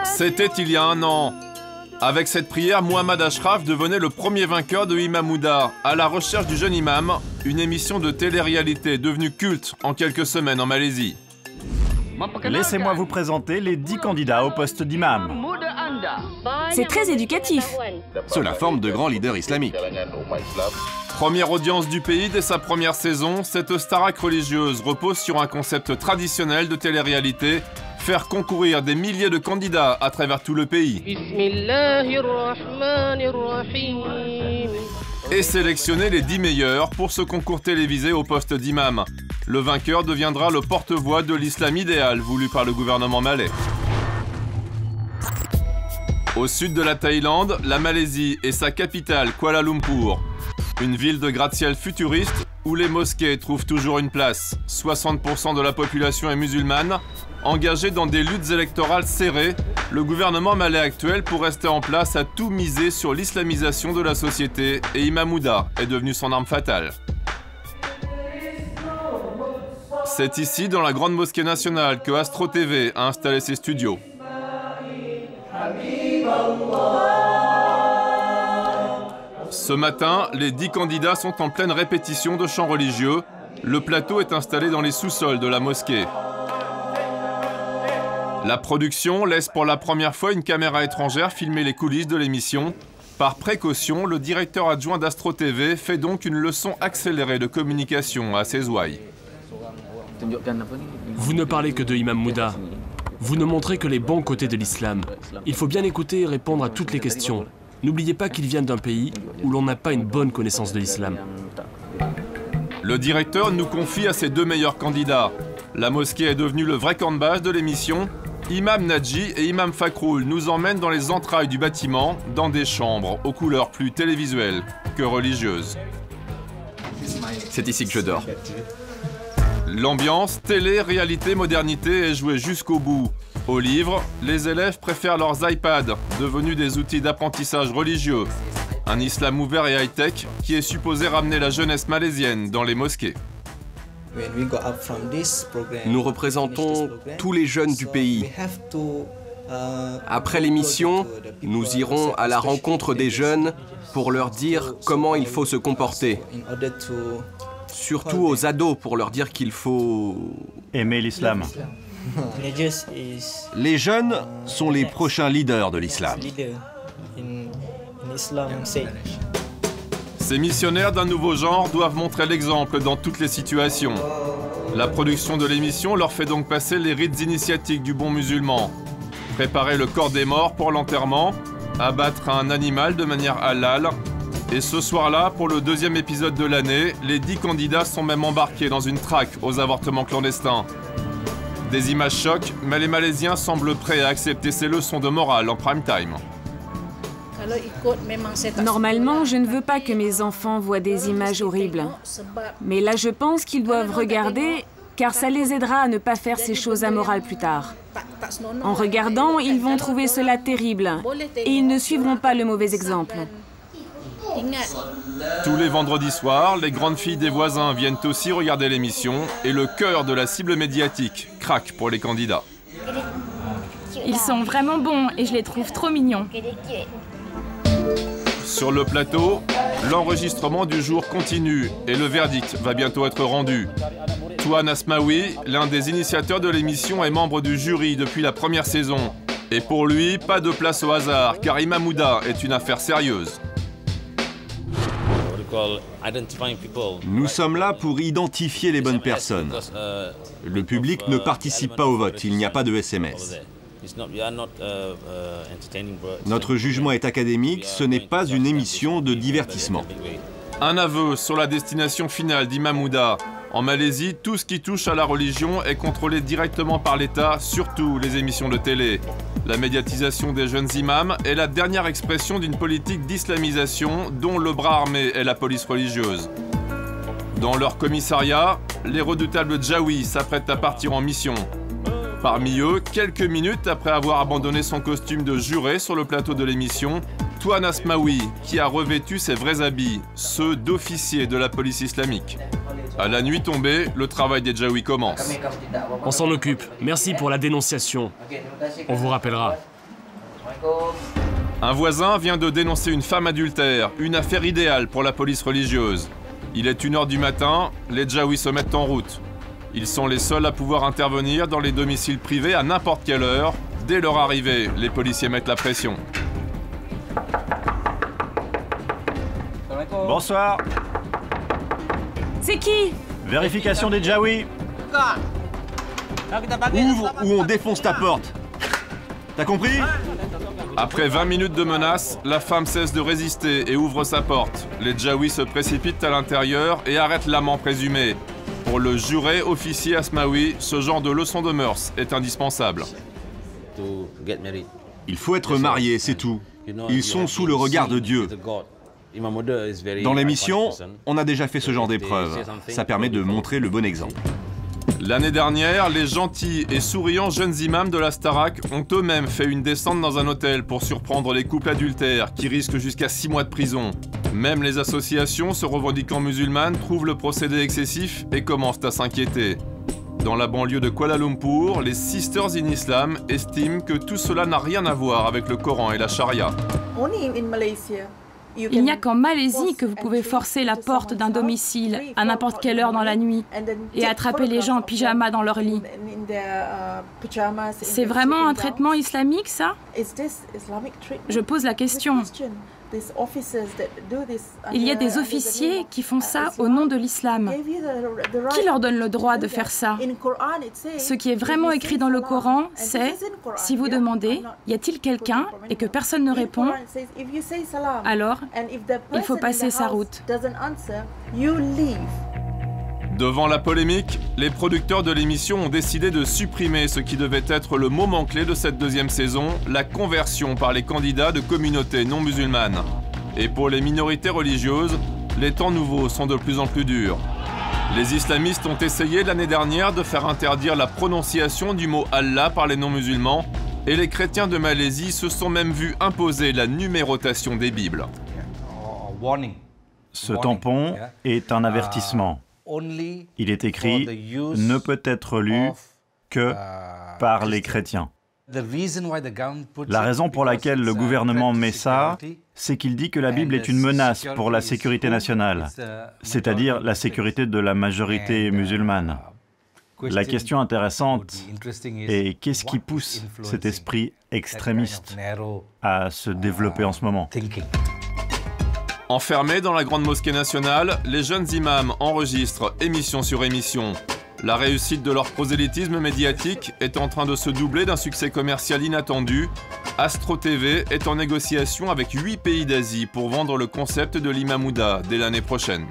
C'était il y a un an. Avec cette prière, Mohamed Ashraf devenait le premier vainqueur de Imam Ouda, à la recherche du jeune imam, une émission de télé-réalité devenue culte en quelques semaines en Malaisie. Laissez-moi vous présenter les 10 candidats au poste d'imam. C'est très éducatif. Cela forme de grands leaders islamiques. Première audience du pays dès sa première saison, cette starac religieuse repose sur un concept traditionnel de télé-réalité, faire concourir des milliers de candidats à travers tout le pays. Et sélectionner les 10 meilleurs pour ce concours télévisé au poste d'imam. Le vainqueur deviendra le porte-voix de l'islam idéal voulu par le gouvernement malais. Au sud de la Thaïlande, la Malaisie et sa capitale Kuala Lumpur. Une ville de gratte-ciel futuriste où les mosquées trouvent toujours une place. 60% de la population est musulmane. Engagé dans des luttes électorales serrées, le gouvernement malais actuel, pour rester en place, a tout misé sur l'islamisation de la société et Imam Ouda est devenu son arme fatale. C'est ici, dans la grande mosquée nationale, que Astro TV a installé ses studios. Ce matin, les 10 candidats sont en pleine répétition de chants religieux. Le plateau est installé dans les sous-sols de la mosquée. La production laisse pour la première fois une caméra étrangère filmer les coulisses de l'émission. Par précaution, le directeur adjoint d'Astro TV fait donc une leçon accélérée de communication à ses ouailles. Vous ne parlez que de Imam Ouda. Vous ne montrez que les bons côtés de l'islam. Il faut bien écouter et répondre à toutes les questions. N'oubliez pas qu'il vient d'un pays où l'on n'a pas une bonne connaissance de l'islam. Le directeur nous confie à ses 2 meilleurs candidats. La mosquée est devenue le vrai camp de base de l'émission. Imam Nadji et Imam Fakroul nous emmènent dans les entrailles du bâtiment, dans des chambres aux couleurs plus télévisuelles que religieuses. C'est ici que je dors. L'ambiance, télé, réalité, modernité est jouée jusqu'au bout. Au livre, les élèves préfèrent leurs iPads, devenus des outils d'apprentissage religieux. Un islam ouvert et high-tech qui est supposé ramener la jeunesse malaisienne dans les mosquées. Nous représentons tous les jeunes du pays. Après l'émission, nous irons à la rencontre des jeunes pour leur dire comment il faut se comporter. Surtout aux ados pour leur dire qu'il faut... aimer l'islam. Les jeunes sont les prochains leaders de l'islam. Ces missionnaires d'un nouveau genre doivent montrer l'exemple dans toutes les situations. La production de l'émission leur fait donc passer les rites initiatiques du bon musulman. Préparer le corps des morts pour l'enterrement, abattre un animal de manière halal. Et ce soir-là, pour le 2e épisode de l'année, les 10 candidats sont même embarqués dans une traque aux avortements clandestins. Des images choquent, mais les Malaisiens semblent prêts à accepter ces leçons de morale en prime time. Normalement, je ne veux pas que mes enfants voient des images horribles. Mais là, je pense qu'ils doivent regarder, car ça les aidera à ne pas faire ces choses amorales plus tard. En regardant, ils vont trouver cela terrible, et ils ne suivront pas le mauvais exemple. Tous les vendredis soirs, les grandes filles des voisins viennent aussi regarder l'émission, et le cœur de la cible médiatique craque pour les candidats. Ils sont vraiment bons, et je les trouve trop mignons. Sur le plateau, l'enregistrement du jour continue et le verdict va bientôt être rendu. Tuan Asmawi, l'un des initiateurs de l'émission, est membre du jury depuis la première saison. Et pour lui, pas de place au hasard, car Imam Ouda est une affaire sérieuse. Nous sommes là pour identifier les bonnes personnes. Le public ne participe pas au vote, il n'y a pas de SMS. Notre jugement est académique, ce n'est pas une émission de divertissement. Un aveu sur la destination finale d'Imam Ouda. En Malaisie, tout ce qui touche à la religion est contrôlé directement par l'État, surtout les émissions de télé. La médiatisation des jeunes imams est la dernière expression d'une politique d'islamisation dont le bras armé est la police religieuse. Dans leur commissariat, les redoutables Jawi s'apprêtent à partir en mission. Parmi eux, quelques minutes après avoir abandonné son costume de juré sur le plateau de l'émission, Tuan Asmawi, qui a revêtu ses vrais habits, ceux d'officier de la police islamique. À la nuit tombée, le travail des Jawi commence. On s'en occupe. Merci pour la dénonciation. On vous rappellera. Un voisin vient de dénoncer une femme adultère, une affaire idéale pour la police religieuse. Il est 1h du matin, les Jawi se mettent en route. Ils sont les seuls à pouvoir intervenir dans les domiciles privés à n'importe quelle heure. Dès leur arrivée, les policiers mettent la pression. Bonsoir. C'est qui? Vérification des Jawi. Ouvre ou on défonce ta porte. T'as compris? Après 20 minutes de menaces, la femme cesse de résister et ouvre sa porte. Les Jawi se précipitent à l'intérieur et arrêtent l'amant présumé. Pour le juré officier Asmawi, ce genre de leçon de mœurs est indispensable. Il faut être marié, c'est tout. Ils sont sous le regard de Dieu. Dans l'émission, on a déjà fait ce genre d'épreuve. Ça permet de montrer le bon exemple. L'année dernière, les gentils et souriants jeunes imams de la Starac ont eux-mêmes fait une descente dans un hôtel pour surprendre les couples adultères qui risquent jusqu'à 6 mois de prison. Même les associations se revendiquant musulmanes trouvent le procédé excessif et commencent à s'inquiéter. Dans la banlieue de Kuala Lumpur, les Sisters in Islam estiment que tout cela n'a rien à voir avec le Coran et la charia. Il n'y a qu'en Malaisie que vous pouvez forcer la porte d'un domicile à n'importe quelle heure dans la nuit et attraper les gens en pyjama dans leur lit. C'est vraiment un traitement islamique, ça? Je pose la question. Il y a des officiers qui font ça au nom de l'islam. Qui leur donne le droit de faire ça? Ce qui est vraiment écrit dans le Coran, c'est « Si vous demandez, y a-t-il quelqu'un ?» et que personne ne répond, alors il faut passer sa route. Devant la polémique, les producteurs de l'émission ont décidé de supprimer ce qui devait être le moment clé de cette deuxième saison, la conversion par les candidats de communautés non musulmanes. Et pour les minorités religieuses, les temps nouveaux sont de plus en plus durs. Les islamistes ont essayé l'année dernière de faire interdire la prononciation du mot Allah par les non-musulmans, et les chrétiens de Malaisie se sont même vus imposer la numérotation des Bibles. Ce tampon est un avertissement. Il est écrit « Ne peut être lu que par les chrétiens ». La raison pour laquelle le gouvernement met ça, c'est qu'il dit que la Bible est une menace pour la sécurité nationale, c'est-à-dire la sécurité de la majorité musulmane. La question intéressante est qu'est-ce qui pousse cet esprit extrémiste à se développer en ce moment? Enfermés dans la grande mosquée nationale, les jeunes imams enregistrent émission sur émission. La réussite de leur prosélytisme médiatique est en train de se doubler d'un succès commercial inattendu. Astro TV est en négociation avec 8 pays d'Asie pour vendre le concept de l'imamouda dès l'année prochaine.